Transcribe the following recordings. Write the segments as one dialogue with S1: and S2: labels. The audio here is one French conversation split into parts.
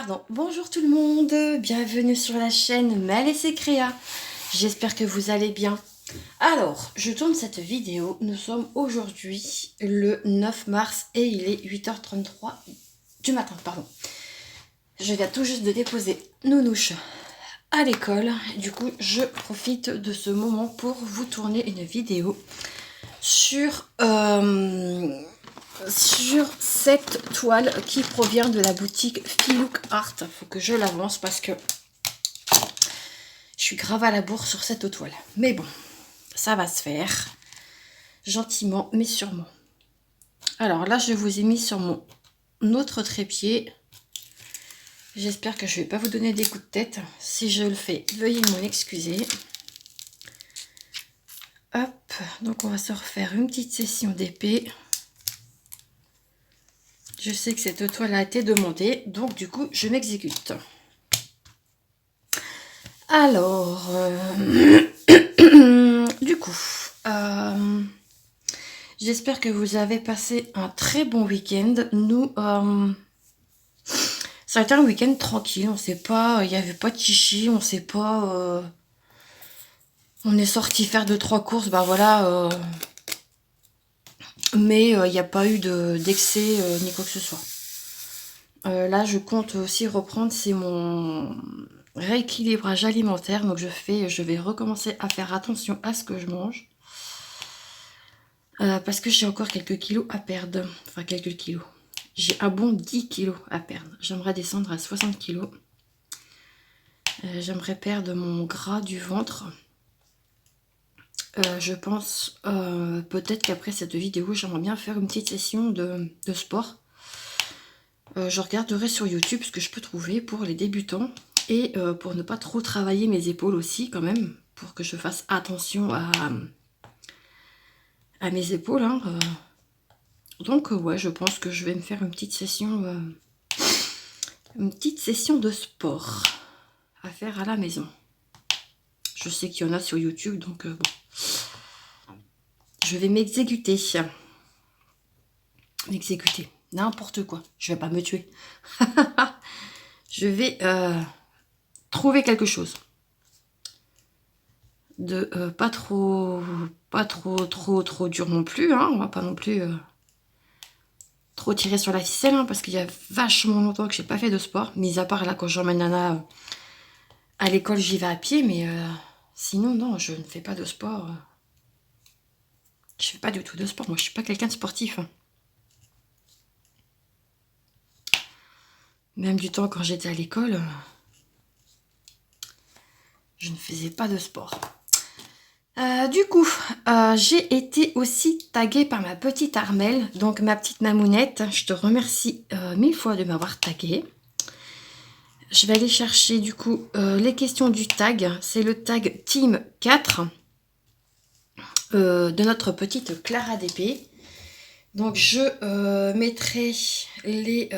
S1: Pardon, bonjour tout le monde, bienvenue sur la chaîne Mel et ses créas. J'espère que vous allez bien. Alors, je tourne cette vidéo, nous sommes aujourd'hui le 9 mars et il est 8h33 du matin, pardon. Je viens tout juste de déposer Nounouche à l'école, du coup je profite de ce moment pour vous tourner une vidéo sur cette toile qui provient de la boutique Filouk Art. Faut que je l'avance parce que je suis grave à la bourre sur cette toile. Mais bon, ça va se faire gentiment mais sûrement. Alors là, je vous ai mis sur mon autre trépied. J'espère que je ne vais pas vous donner des coups de tête. Si je le fais, veuillez m'en excuser. Hop, donc on va se refaire une petite session d'épée. Je sais que cette toile a été demandée, donc du coup, je m'exécute. Alors, du coup, j'espère que vous avez passé un très bon week-end. Nous, ça a été un week-end tranquille. On sait pas, il n'y avait pas de chichi, on sait pas. On est sorti faire 2-3 courses, bah voilà. Mais il n'y a pas eu d'excès ni quoi que ce soit. Là, je compte aussi reprendre, c'est mon rééquilibrage alimentaire. Donc, je vais recommencer à faire attention à ce que je mange. Parce que j'ai encore quelques kilos à perdre. Enfin, quelques kilos. J'ai un bon 10 kilos à perdre. J'aimerais descendre à 60 kilos. J'aimerais perdre mon gras du ventre. Je pense peut-être qu'après cette vidéo, j'aimerais bien faire une petite session de sport. Je regarderai sur YouTube ce que je peux trouver pour les débutants. Et pour ne pas trop travailler mes épaules aussi quand même. Pour que je fasse attention à mes épaules. Hein. Donc ouais, je pense que je vais me faire une petite session de sport à faire à la maison. Je sais qu'il y en a sur YouTube, donc bon. Je vais m'exécuter. N'importe quoi. Je vais pas me tuer. Je vais trouver quelque chose. De pas trop dur non plus. Hein. On va pas non plus trop tirer sur la ficelle. Hein, parce qu'il y a vachement longtemps que j'ai pas fait de sport. Mis à part là quand j'emmène Nana à l'école, j'y vais à pied. Mais sinon, non, je ne fais pas de sport. Je fais pas du tout de sport. Moi, je suis pas quelqu'un de sportif. Hein. Même du temps quand j'étais à l'école, je ne faisais pas de sport. Du coup, j'ai été aussi taguée par ma petite Armelle, donc ma petite Mamounette. Je te remercie 1000 fois de m'avoir taguée. Je vais aller chercher du coup les questions du tag. C'est le tag Team 4 de notre petite Clara d'épée. Donc je mettrai les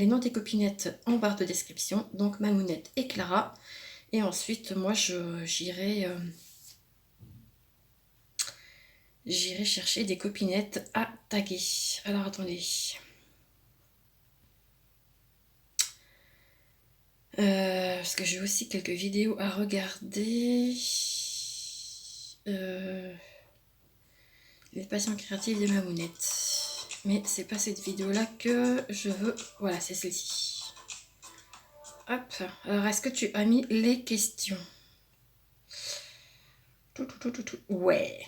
S1: noms des copinettes en barre de description. Donc Mamounette et Clara. Et ensuite moi j'irai chercher des copinettes à taguer. Alors attendez. Parce que j'ai aussi quelques vidéos à regarder. Les passions créatives de Mamounette. Mais c'est pas cette vidéo là que je veux. Voilà, c'est celle-ci. Hop. Alors, est-ce que tu as mis les questions? Ouais.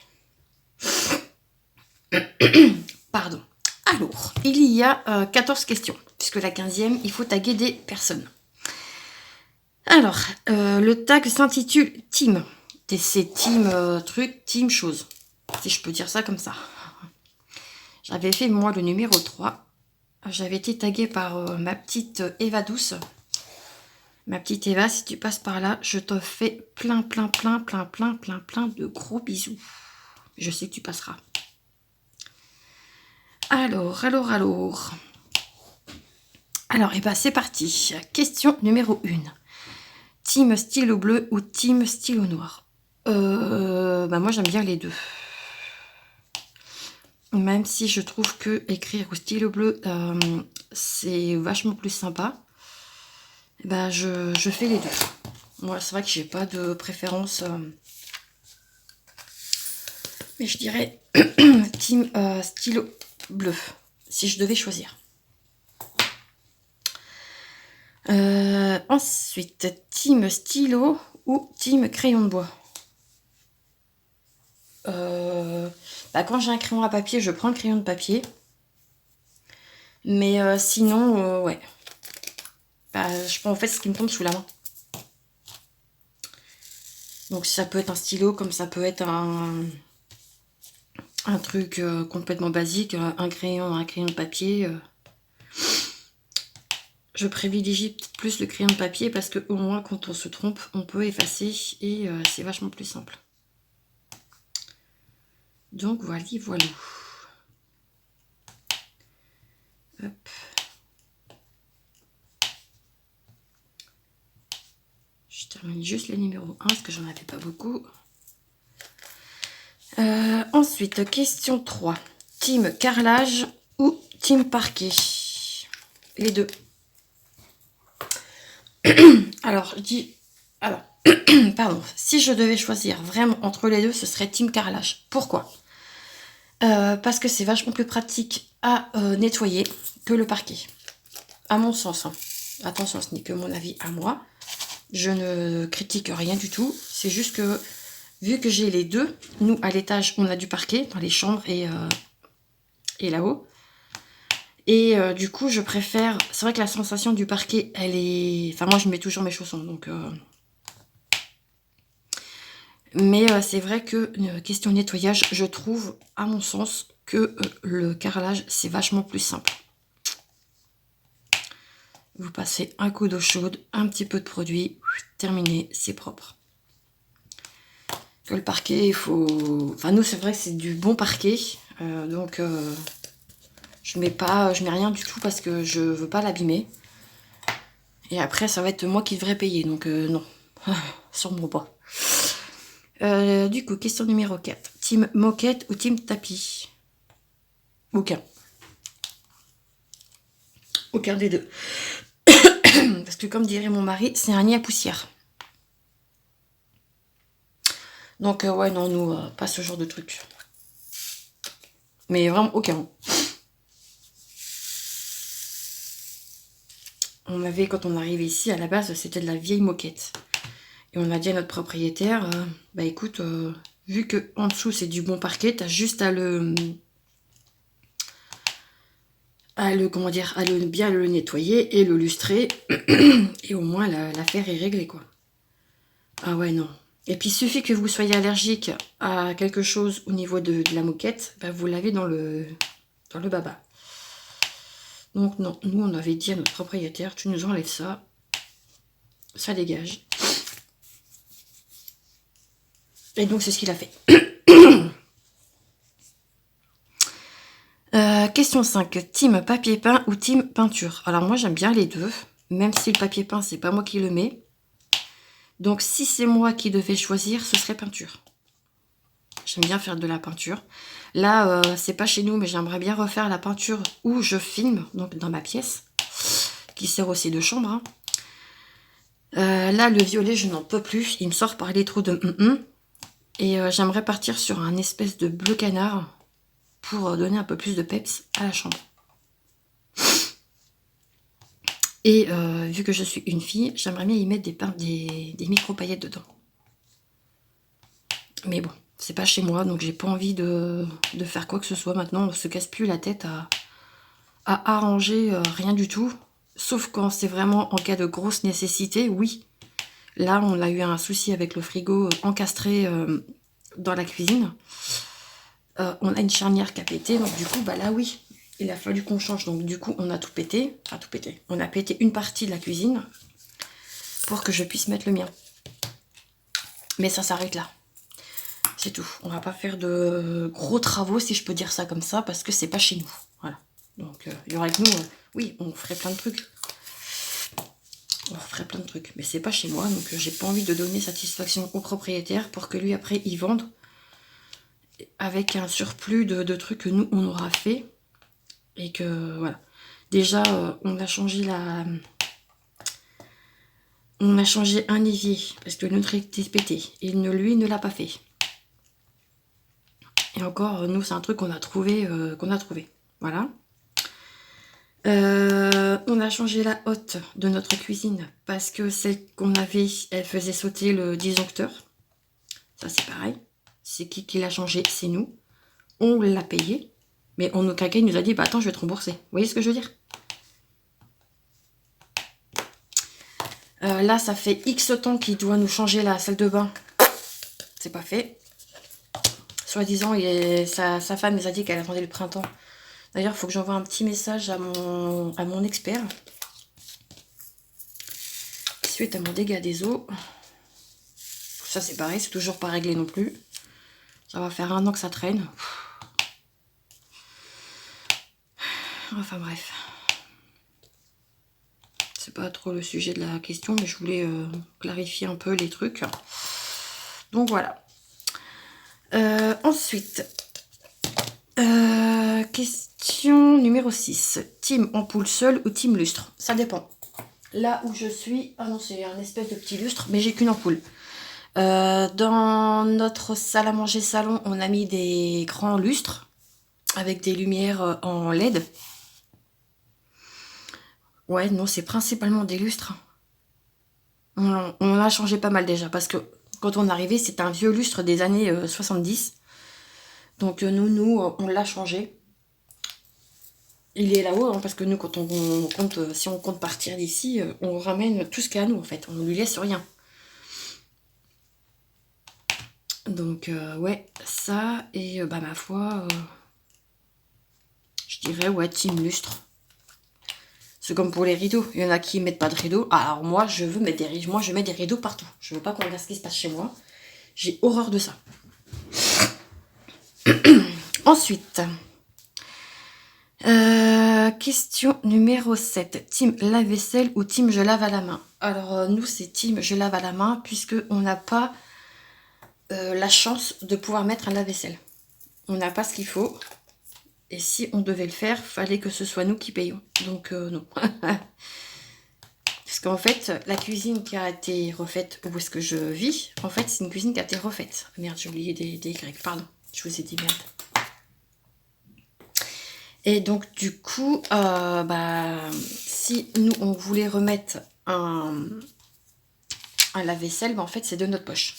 S1: Pardon. Alors, il y a 14 questions. Puisque la 15e, il faut taguer des personnes. Alors, le tag s'intitule Team. C'est team truc, team chose. Si je peux dire ça comme ça. J'avais fait moi le numéro 3. J'avais été taguée par ma petite Eva Douce. Ma petite Eva, si tu passes par là, je te fais plein de gros bisous. Je sais que tu passeras. Alors. Alors, et ben c'est parti. Question numéro 1. Team stylo bleu ou team stylo noir? Bah moi j'aime bien les deux. Même si je trouve que écrire au stylo bleu, c'est vachement plus sympa. Bah, je fais les deux. Moi, c'est vrai que j'ai pas de préférence. Mais je dirais team stylo bleu, si je devais choisir. Ensuite, team stylo ou team crayon de bois. Bah, quand j'ai un crayon à papier, je prends le crayon de papier. Mais sinon, ouais. Bah, je prends en fait ce qui me tombe sous la main. Donc ça peut être un stylo, comme ça peut être un truc complètement basique, un crayon de papier. Je privilégie peut-être plus le crayon de papier parce que au moins quand on se trompe, on peut effacer et c'est vachement plus simple. Donc voilà. Hop. Je termine juste le numéro 1 parce que j'en avais pas beaucoup. Ensuite, question 3. Team carrelage ou team parquet? Les deux. Alors, pardon. Si je devais choisir vraiment entre les deux, ce serait team carrelage. Pourquoi? Parce que c'est vachement plus pratique à nettoyer que le parquet. À mon sens. Hein. Attention, ce n'est que mon avis à moi. Je ne critique rien du tout. C'est juste que, vu que j'ai les deux, nous, à l'étage, on a du parquet dans les chambres et là-haut. Et du coup, je préfère... C'est vrai que la sensation du parquet, elle est... Enfin, moi, je mets toujours mes chaussons, donc... Mais c'est vrai que, question nettoyage, je trouve, à mon sens, que le carrelage, c'est vachement plus simple. Vous passez un coup d'eau chaude, un petit peu de produit, terminé, c'est propre. Que le parquet, il faut... Enfin, nous, c'est vrai que c'est du bon parquet, donc... je mets rien du tout parce que je veux pas l'abîmer. Et après, ça va être moi qui devrais payer. Donc non, sûrement pas. Du coup, question numéro 4. Team moquette ou team tapis? Aucun. Aucun des deux. Parce que comme dirait mon mari, c'est un nid à poussière. Donc ouais, non, nous, pas ce genre de truc. Mais vraiment aucun. On avait, quand on arrivait ici, à la base, c'était de la vieille moquette. Et on a dit à notre propriétaire, bah écoute, vu que en dessous c'est du bon parquet, t'as juste à bien le nettoyer et le lustrer. Et au moins l'affaire est réglée, quoi. Ah ouais, non. Et puis il suffit que vous soyez allergique à quelque chose au niveau de la moquette, bah, vous l'avez dans le baba. Donc non, nous on avait dit à notre propriétaire, tu nous enlèves ça, ça dégage. Et donc c'est ce qu'il a fait. Question 5. Team papier peint ou team peinture? Alors moi j'aime bien les deux, même si le papier peint c'est pas moi qui le mets. Donc si c'est moi qui devais choisir, ce serait peinture. J'aime bien faire de la peinture. Là, c'est pas chez nous, mais j'aimerais bien refaire la peinture où je filme, donc dans ma pièce, qui sert aussi de chambre. Hein. Là, le violet, je n'en peux plus. Il me sort par les trous de Et j'aimerais partir sur un espèce de bleu canard pour donner un peu plus de peps à la chambre. Et vu que je suis une fille, j'aimerais bien y mettre des micro-paillettes dedans. Mais bon, c'est pas chez moi, donc j'ai pas envie de faire quoi que ce soit. Maintenant, on se casse plus la tête à arranger rien du tout. Sauf quand c'est vraiment en cas de grosse nécessité, oui. Là, on a eu un souci avec le frigo encastré dans la cuisine. On a une charnière qui a pété, donc du coup, bah là, oui. Il a fallu qu'on change, donc du coup, on a tout pété. Enfin, tout pété. On a pété une partie de la cuisine pour que je puisse mettre le mien. Mais ça s'arrête là. C'est tout. On va pas faire de gros travaux, si je peux dire ça comme ça, parce que c'est pas chez nous. Voilà. Donc, il y aurait que nous, oui, on ferait plein de trucs. On ferait plein de trucs. Mais c'est pas chez moi, donc j'ai pas envie de donner satisfaction au propriétaire pour que lui, après, il vende. avec un surplus de trucs que nous, on aura fait. Et que, voilà. Déjà, on a changé on a changé un évier, parce que notre était pété. Et lui ne l'a pas fait. Et encore, nous, c'est un truc qu'on a trouvé. Voilà. On a changé la hotte de notre cuisine, parce que celle qu'on avait, elle faisait sauter le disjoncteur. Ça, c'est pareil. C'est qui l'a changé? C'est nous. On l'a payé. Mais quelqu'un nous a dit, bah attends, je vais te rembourser. Vous voyez ce que je veux dire? Là, ça fait X temps qu'il doit nous changer la salle de bain. C'est pas fait. Soi-disant, sa femme nous a dit qu'elle attendait le printemps. D'ailleurs, il faut que j'envoie un petit message à mon expert. Suite à mon dégât des eaux. Ça, c'est pareil, c'est toujours pas réglé non plus. Ça va faire 1 an que ça traîne. Enfin bref. C'est pas trop le sujet de la question, mais je voulais clarifier un peu les trucs. Donc voilà. Ensuite, question numéro 6. Team ampoule seule ou team lustre? Ça dépend. Là où je suis... Ah non, c'est un espèce de petit lustre, mais j'ai qu'une ampoule. Dans notre salle à manger salon, on a mis des grands lustres avec des lumières en LED. Ouais, non, c'est principalement des lustres. On a changé pas mal déjà, parce que quand on est arrivé, c'était un vieux lustre des années 70. Donc nous, on l'a changé. Il est là-haut, hein, parce que nous, quand on compte, si on compte partir d'ici, on ramène tout ce qu'il y a à nous, en fait. On ne lui laisse rien. Donc, ouais, ça, et bah, ma foi, je dirais, ouais, team lustre. C'est comme pour les rideaux. Il y en a qui mettent pas de rideaux. Alors, moi, je veux mettre des rideaux. Moi, je mets des rideaux partout. Je veux pas qu'on regarde ce qui se passe chez moi. J'ai horreur de ça. Ensuite, question numéro 7. Team lave-vaisselle ou team je lave à la main? Alors, nous, c'est team je lave à la main, puisque on n'a pas la chance de pouvoir mettre un lave-vaisselle. On n'a pas ce qu'il faut. Et si on devait le faire, fallait que ce soit nous qui payons. Donc, non. Parce qu'en fait, la cuisine qui a été refaite où est-ce que je vis, en fait, c'est une cuisine qui a été refaite. Merde, j'ai oublié des Y. Pardon, je vous ai dit merde. Et donc, du coup, si nous, on voulait remettre un lave-vaisselle, en fait, c'est de notre poche.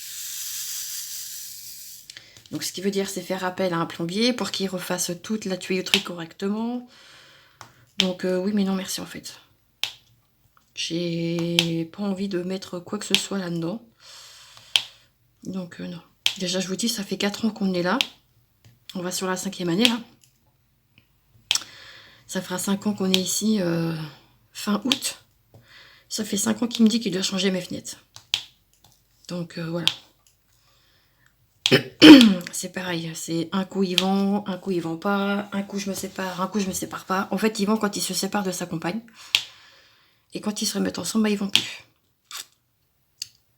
S1: Donc, ce qui veut dire, c'est faire appel à un plombier pour qu'il refasse toute la tuyauterie correctement. Donc, oui, mais non, merci, en fait. J'ai pas envie de mettre quoi que ce soit là-dedans. Donc, non. Déjà, je vous dis, ça fait 4 ans qu'on est là. On va sur la 5e année, là. Ça fera 5 ans qu'on est ici, fin août. Ça fait 5 ans qu'il me dit qu'il doit changer mes fenêtres. Donc, voilà. C'est pareil, c'est un coup il vend pas, un coup je me sépare, un coup je me sépare pas. En fait, il vend quand il se sépare de sa compagne. Et quand ils se remettent ensemble, bah, ils vont plus.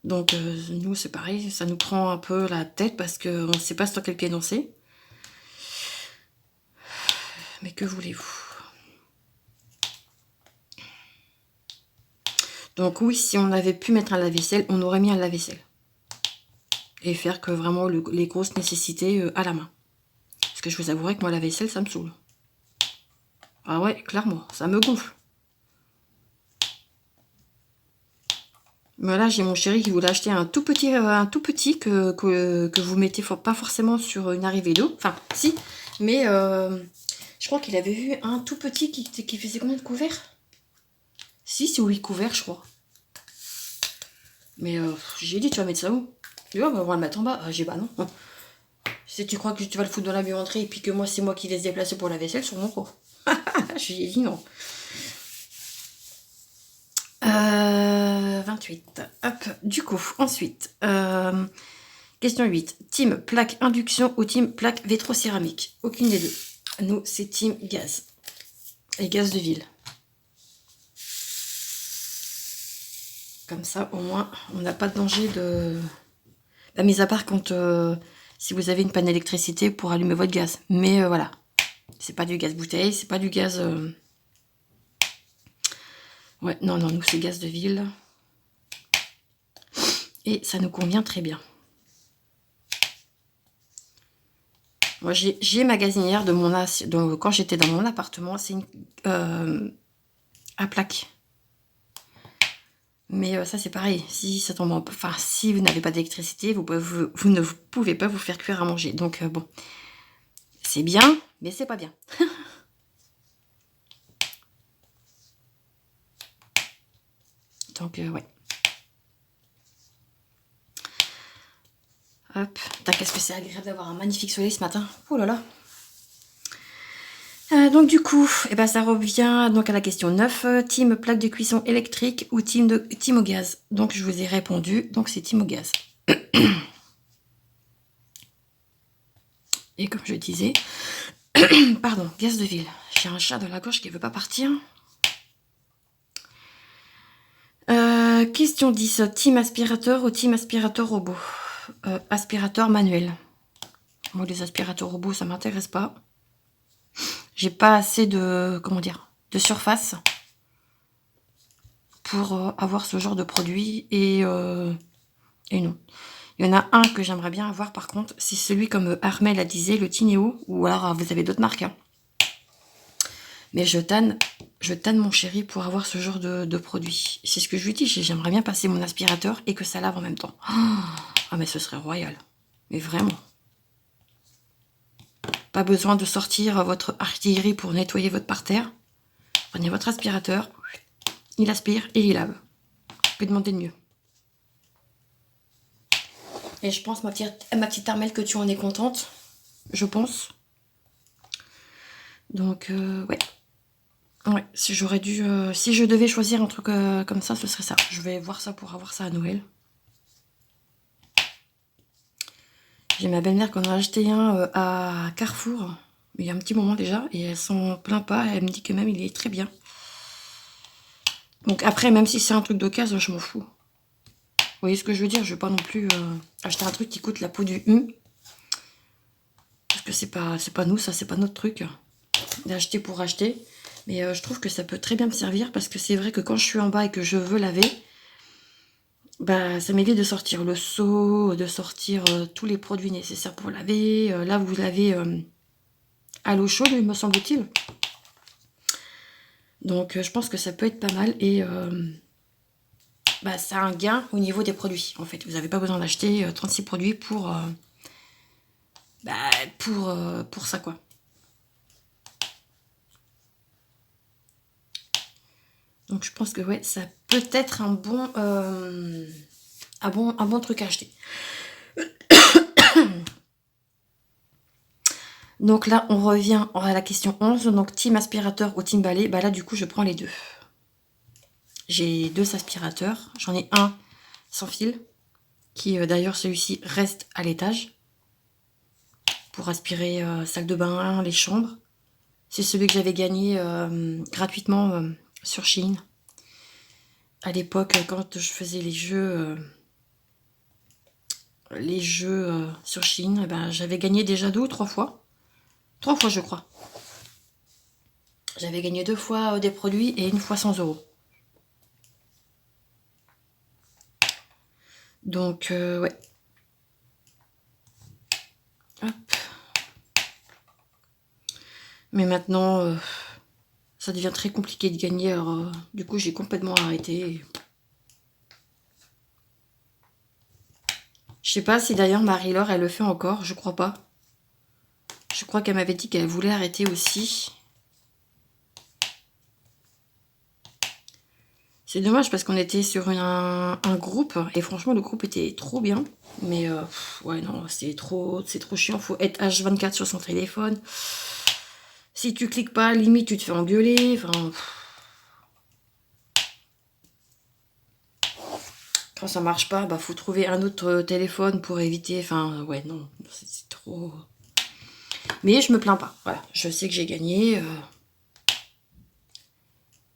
S1: Donc nous, c'est pareil, ça nous prend un peu la tête parce qu'on ne sait pas sur quel pied danser. Mais que voulez-vous? Donc oui, si on avait pu mettre un lave-vaisselle, on aurait mis un lave-vaisselle. Et faire que vraiment les grosses nécessités à la main. Parce que je vous avouerai que moi, la vaisselle, ça me saoule. Ah ouais, clairement, ça me gonfle. Voilà, j'ai mon chéri qui voulait acheter un tout petit que vous mettez pas forcément sur une arrivée d'eau. Enfin, si, mais je crois qu'il avait vu un tout petit qui faisait combien de couverts? 6 ou 8 couverts, je crois. Mais j'ai dit, tu vas mettre ça où? Tu vois, on va le mettre en bas. J'ai bah non. Si tu crois que tu vas le foutre dans la buanderie et puis que moi, c'est moi qui vais se déplacer pour la vaisselle, sur mon coup. Je lui ai dit non. 28. Hop, du coup, ensuite, question 8. Team plaque induction ou team plaque vitrocéramique? Aucune des deux. Nous, c'est team gaz. Et gaz de ville. Comme ça, au moins, on n'a pas de danger de... La mise à part quand si vous avez une panne d'électricité pour allumer votre gaz. Mais voilà, c'est pas du gaz bouteille, c'est pas du gaz... Ouais, non, nous c'est gaz de ville. Et ça nous convient très bien. Moi, j'ai magasinière de mon quand j'étais dans mon appartement, c'est une à plaque. Mais ça c'est pareil, si ça tombe enfin si vous n'avez pas d'électricité, vous ne pouvez pas vous faire cuire à manger. Donc bon, c'est bien, mais c'est pas bien. Donc ouais. Hop, qu'est-ce que c'est agréable d'avoir un magnifique soleil ce matin. Oh là là. Donc du coup, ça revient donc à la question 9. Team plaque de cuisson électrique ou team au gaz. Donc je vous ai répondu, donc c'est team au gaz. Et comme je disais, pardon, gaz de ville. J'ai un chat de la gorge qui ne veut pas partir. Question 10. Team aspirateur ou team aspirateur robot. Aspirateur manuel. Moi, les aspirateurs robots, ça m'intéresse pas. J'ai pas assez de, comment dire, de surface pour avoir ce genre de produit et non. Il y en a un que j'aimerais bien avoir par contre, c'est celui comme Armel a disait, le Tineo, ou alors vous avez d'autres marques. Hein. Mais je tanne mon chéri pour avoir ce genre de produit. C'est ce que je lui dis, j'aimerais bien passer mon aspirateur et que ça lave en même temps. Ah mais ce serait royal. Mais vraiment. Pas besoin de sortir votre artillerie pour nettoyer votre parterre. Prenez votre aspirateur, il aspire et il lave. Que demander de mieux? Et je pense, ma petite Armelle, que tu en es contente. Je pense. Donc, ouais. Ouais, si j'aurais dû... si je devais choisir un truc comme ça, ce serait ça. Je vais voir ça pour avoir ça à Noël. J'ai ma belle-mère qu'on a acheté un à Carrefour. Il y a un petit moment déjà. Et elle s'en plaint pas. Elle me dit que même il est très bien. Donc après, même si c'est un truc d'occasion, je m'en fous. Vous voyez ce que je veux dire? Je vais pas non plus acheter un truc qui coûte la peau du parce que c'est pas nous, ça, c'est pas notre truc d'acheter pour acheter. Mais je trouve que ça peut très bien me servir parce que c'est vrai que quand je suis en bas et que je veux laver, ça m'évite de sortir le seau, de sortir tous les produits nécessaires pour laver. Là, vous lavez à l'eau chaude, il me semble-t-il. Donc, je pense que ça peut être pas mal et c'est un gain au niveau des produits. En fait, vous n'avez pas besoin d'acheter 36 produits pour ça, quoi. Donc je pense que ouais, ça peut être un bon truc à acheter. Donc là, on revient à la question 11. Donc team aspirateur ou team balai. Là, du coup, je prends les deux. J'ai deux aspirateurs. J'en ai un sans fil, qui d'ailleurs, celui-ci reste à l'étage pour aspirer salle de bain, les chambres. C'est celui que j'avais gagné gratuitement sur Shein. À l'époque, quand je faisais les jeux sur Shein, j'avais gagné déjà 2 ou 3 fois. 3 fois, je crois. J'avais gagné 2 fois des produits et 1 fois 100 €. Donc, ouais. Hop. Mais maintenant, ça devient très compliqué de gagner. Alors, du coup, j'ai complètement arrêté. Je sais pas si d'ailleurs Marie-Laure, elle le fait encore. Je crois pas. Je crois qu'elle m'avait dit qu'elle voulait arrêter aussi. C'est dommage parce qu'on était sur un groupe et franchement le groupe était trop bien. Mais ouais non, c'est trop chiant. Faut être H24 sur son téléphone. Si tu cliques pas, limite tu te fais engueuler. Enfin, quand ça marche pas, faut trouver un autre téléphone pour éviter. Enfin ouais non, c'est trop. Mais je me plains pas. Voilà, je sais que j'ai gagné.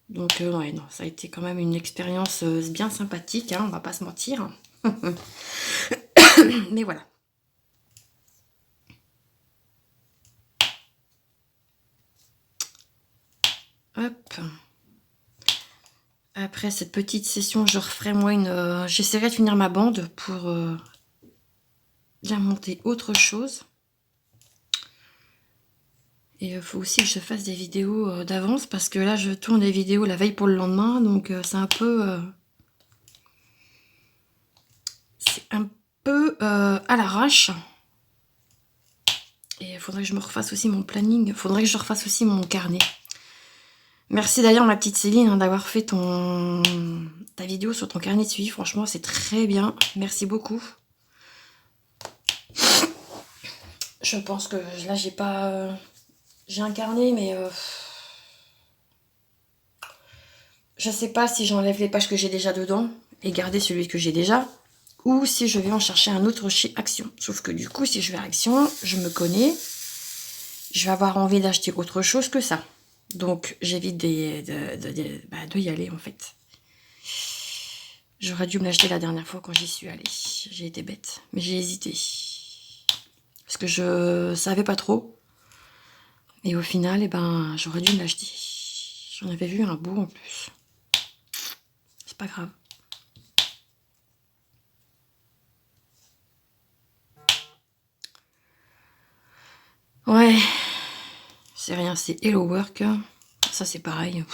S1: Donc ouais, non, ça a été quand même une expérience bien sympathique, hein, on va pas se mentir. Mais voilà. Hop. Après cette petite session, je referai moi une... j'essaierai de finir ma bande pour bien monter autre chose. Et il faut aussi que je fasse des vidéos d'avance parce que là, je tourne des vidéos la veille pour le lendemain. Donc, c'est un peu... c'est un peu à l'arrache. Et il faudrait que je me refasse aussi mon planning. Il faudrait que je refasse aussi mon carnet. Merci d'ailleurs, ma petite Céline, hein, d'avoir fait ta vidéo sur ton carnet de suivi. Franchement, c'est très bien. Merci beaucoup. Je pense que là, j'ai pas... j'ai un carnet, mais... je sais pas si j'enlève les pages que j'ai déjà dedans et garder celui que j'ai déjà. Ou si je vais en chercher un autre chez Action. Sauf que du coup, si je vais à Action, je me connais. Je vais avoir envie d'acheter autre chose que ça. Donc, j'évite de y aller, en fait. J'aurais dû me l'acheter la dernière fois quand j'y suis allée. J'ai été bête. Mais j'ai hésité. Parce que je savais pas trop. Et au final, eh ben, j'aurais dû me l'acheter. J'en avais vu un bout en plus. C'est pas grave. Ouais. C'est rien, c'est Hello Work. Ça, c'est pareil.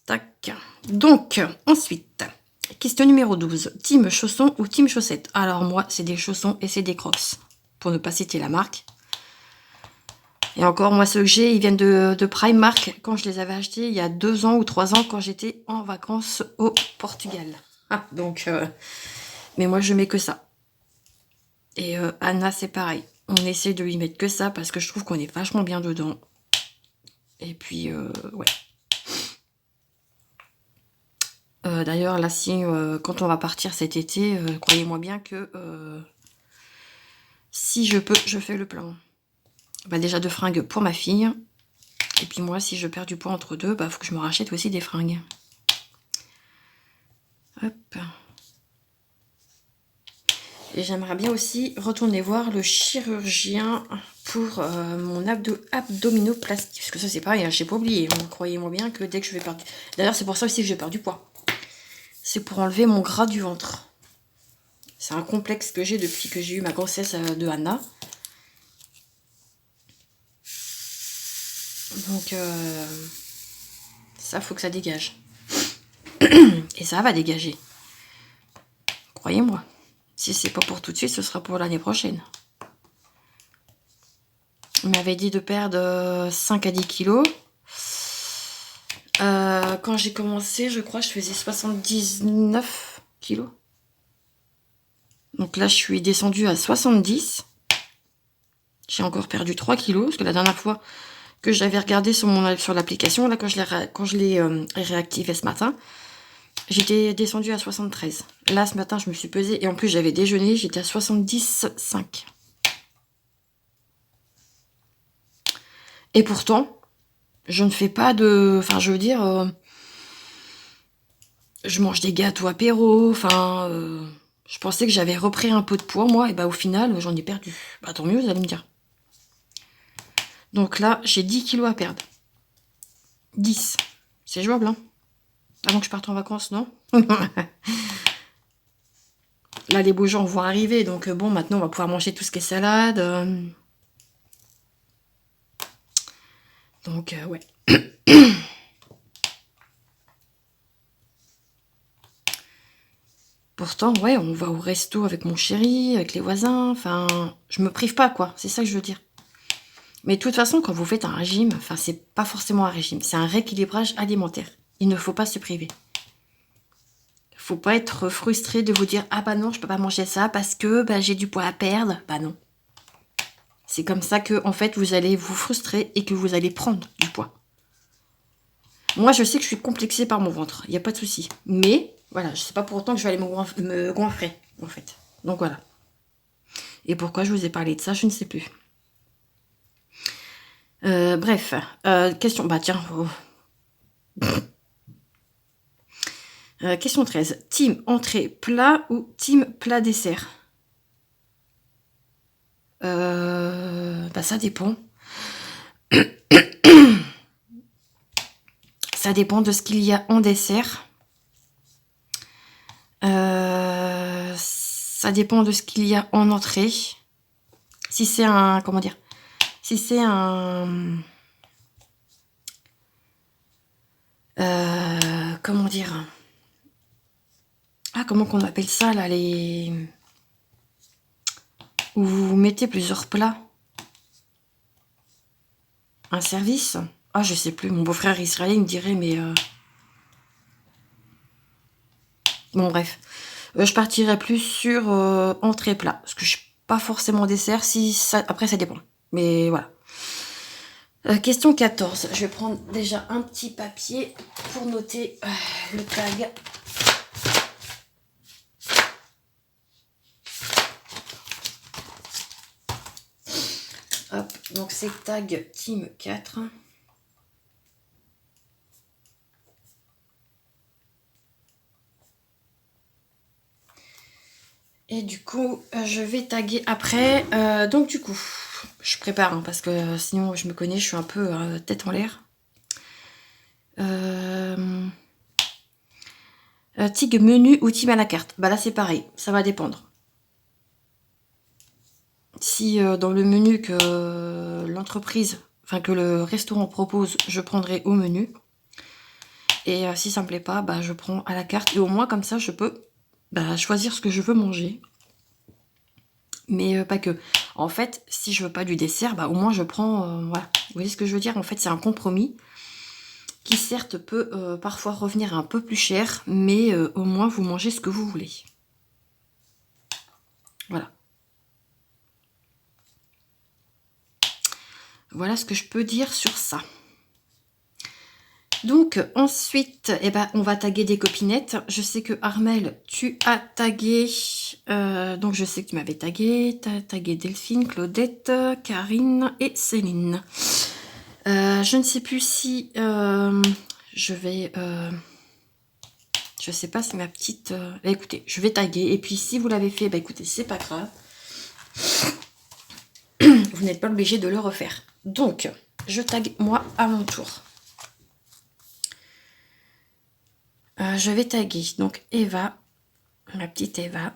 S1: Tac. Donc, ensuite, question numéro 12. Team chaussons ou team chaussettes? Alors, moi, c'est des chaussons et c'est des Crocs. Pour ne pas citer la marque. Et encore, moi, ceux que j'ai, ils viennent de Primark. Quand je les avais achetés il y a 2 ans ou 3 ans, quand j'étais en vacances au Portugal. Ah, donc, mais moi, je mets que ça. Et Anna, c'est pareil. On essaie de lui mettre que ça parce que je trouve qu'on est vachement bien dedans. Et puis, ouais. D'ailleurs, là, si, quand on va partir cet été, croyez-moi bien que si je peux, je fais le plein. Bah, déjà de fringues pour ma fille. Et puis moi, si je perds du poids entre deux, bah, faut que je me rachète aussi des fringues. Hop. Et j'aimerais bien aussi retourner voir le chirurgien pour mon abdominoplastie. Parce que ça, c'est pareil, hein, j'ai pas oublié. Croyez-moi bien que dès que je vais perdre... D'ailleurs, c'est pour ça aussi que je perds du poids. C'est pour enlever mon gras du ventre. C'est un complexe que j'ai depuis que j'ai eu ma grossesse de Anna. Donc, ça, faut que ça dégage. Et ça va dégager. Croyez-moi. Si c'est pas pour tout de suite, ce sera pour l'année prochaine. Il m'avait dit de perdre 5 à 10 kilos. Quand j'ai commencé, je crois, je faisais 79 kilos. Donc là, je suis descendue à 70. J'ai encore perdu 3 kilos. Parce que la dernière fois que j'avais regardé sur l'application, là, quand je l'ai réactivé ce matin, j'étais descendue à 73. Là, ce matin, je me suis pesée. Et en plus, j'avais déjeuné. J'étais à 70,5. Et pourtant, je ne fais pas de... Enfin, je veux dire... je mange des gâteaux apéro. Enfin... je pensais que j'avais repris un peu de poids, moi. Et bah, au final, j'en ai perdu. Bah, tant mieux, vous allez me dire. Donc là, j'ai 10 kilos à perdre. 10. C'est jouable, hein? Avant que je parte en vacances, non? Là, les beaux jours vont arriver. Donc, bon, maintenant, on va pouvoir manger tout ce qui est salade. Donc, ouais. Pourtant, ouais, on va au resto avec mon chéri, avec les voisins. Enfin, je me prive pas, quoi. C'est ça que je veux dire. Mais de toute façon, quand vous faites un régime, enfin, c'est pas forcément un régime. C'est un rééquilibrage alimentaire. Il ne faut pas se priver. Faut pas être frustré de vous dire « Ah bah non, je peux pas manger ça parce que bah, j'ai du poids à perdre. » Bah non. C'est comme ça que, en fait, vous allez vous frustrer et que vous allez prendre du poids. Moi, je sais que je suis complexée par mon ventre. Il n'y a pas de souci. Mais, voilà, je sais pas pour autant que je vais aller me gonfler, en fait. Donc, voilà. Et pourquoi je vous ai parlé de ça, je ne sais plus. Bref. Question... Bah, tiens. Oh. Question 13. Team entrée plat ou team plat dessert? Bah, ça dépend. Ça dépend de ce qu'il y a en dessert. Ça dépend de ce qu'il y a en entrée. Si c'est un... Comment dire? Si c'est un... comment dire? Ah, comment qu'on appelle ça, là, les... Où vous mettez plusieurs plats. Un service? Ah, je sais plus. Mon beau-frère israélien, il me dirait, mais... Bon, bref. Je partirais plus sur entrée-plat. Parce que je suis pas forcément dessert. Si ça... Après, ça dépend. Mais voilà. Question 14. Je vais prendre déjà un petit papier pour noter le tag. Hop, donc c'est tag team 4. Et du coup, je vais taguer après. Donc du coup, je prépare, hein, parce que sinon je me connais, je suis un peu tête en l'air. TIG menu ou team à la carte. Bah là c'est pareil, ça va dépendre. Si dans le menu que l'entreprise, enfin que le restaurant propose, je prendrai au menu. Et si ça me plaît pas, bah je prends à la carte. Et au moins comme ça je peux choisir ce que je veux manger. Mais pas que. En fait, si je veux pas du dessert, bah au moins je prends... voilà. Vous voyez ce que je veux dire? En fait, c'est un compromis qui certes peut parfois revenir un peu plus cher, mais au moins vous mangez ce que vous voulez. Voilà. Voilà ce que je peux dire sur ça. Donc ensuite, eh ben, on va taguer des copinettes. Je sais que Armel, tu as tagué... donc je sais que tu m'avais tagué. Tu as tagué Delphine, Claudette, Karine et Céline. Je ne sais plus si je vais... je sais pas si ma petite... bah, écoutez, je vais taguer. Et puis si vous l'avez fait, bah écoutez, c'est pas grave. Vous n'êtes pas obligé de le refaire. Donc, je tag moi à mon tour. Je vais taguer donc Eva, ma petite Eva.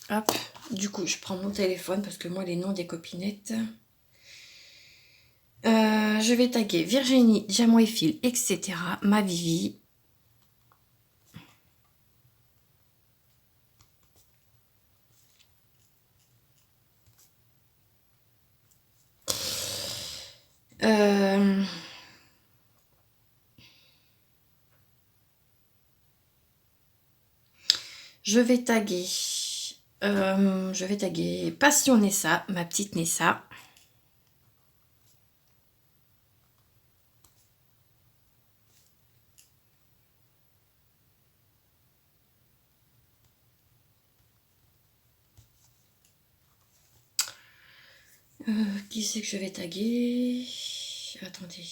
S1: Hop, du coup, je prends mon téléphone parce que moi, les noms des copinettes. Je vais taguer Virginie, Diamant et Fil, etc. Ma Vivi. Je vais taguer Passion Nessa, ma petite Nessa. Qui c'est que je vais taguer? Attendez,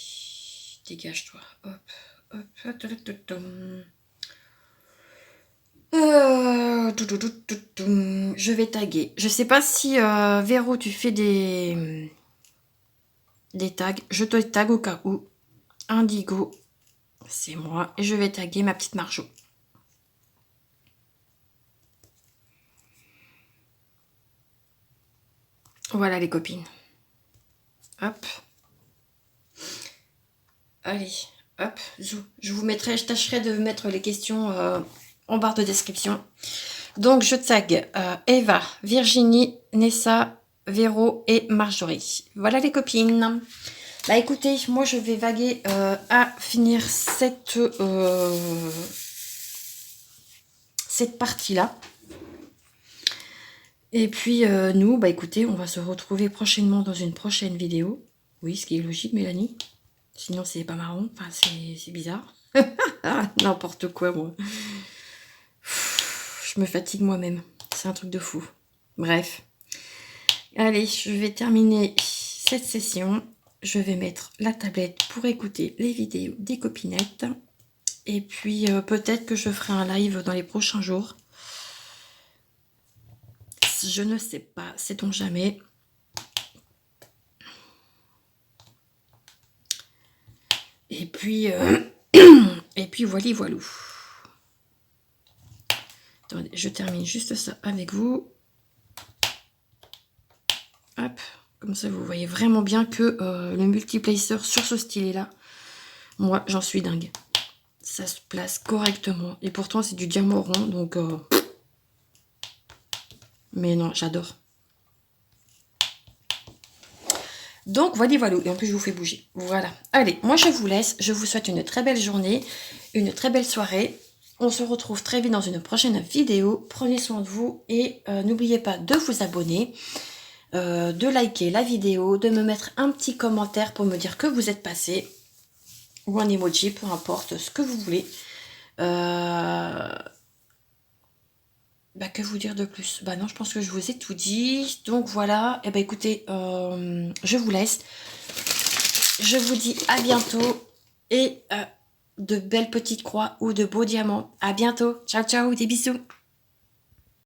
S1: dégage-toi. Hop, hop, je vais taguer. Je sais pas si Véro, tu fais des tags. Je te tag au cas où. Indigo, c'est moi. Et je vais taguer ma petite Marjo. Voilà les copines. Hop. Allez, hop. Je vous mettrai, je tâcherai de mettre les questions en barre de description. Donc je tag Eva, Virginie, Nessa, Véro et Marjorie. Voilà les copines. Bah écoutez, moi je vais vaguer à finir cette partie-là. Et puis nous, bah écoutez, on va se retrouver prochainement dans une prochaine vidéo. Oui, ce qui est logique, Mélanie. Sinon, c'est pas marrant. Enfin, c'est bizarre. N'importe quoi, moi. Je me fatigue moi-même. C'est un truc de fou. Bref. Allez, je vais terminer cette session. Je vais mettre la tablette pour écouter les vidéos des copinettes. Et puis, peut-être que je ferai un live dans les prochains jours. Je ne sais pas, sait-on jamais. Et puis, et puis voilà, voilà. Attendez, je termine juste ça avec vous. Hop, comme ça vous voyez vraiment bien que le multiplacer sur ce stylet-là, moi j'en suis dingue. Ça se place correctement. Et pourtant c'est du diamant rond, donc... Mais non, j'adore. Donc voilà, voilà. Et en plus je vous fais bouger. Voilà. Allez, moi je vous laisse. Je vous souhaite une très belle journée, une très belle soirée. On se retrouve très vite dans une prochaine vidéo. Prenez soin de vous et n'oubliez pas de vous abonner, de liker la vidéo, de me mettre un petit commentaire pour me dire que vous êtes passé, ou un emoji, peu importe, ce que vous voulez. Bah, que vous dire de plus? Bah non, je pense que je vous ai tout dit. Donc voilà, et bah écoutez, je vous laisse. Je vous dis à bientôt et de belles petites croix ou de beaux diamants. À bientôt. Ciao, ciao, des bisous.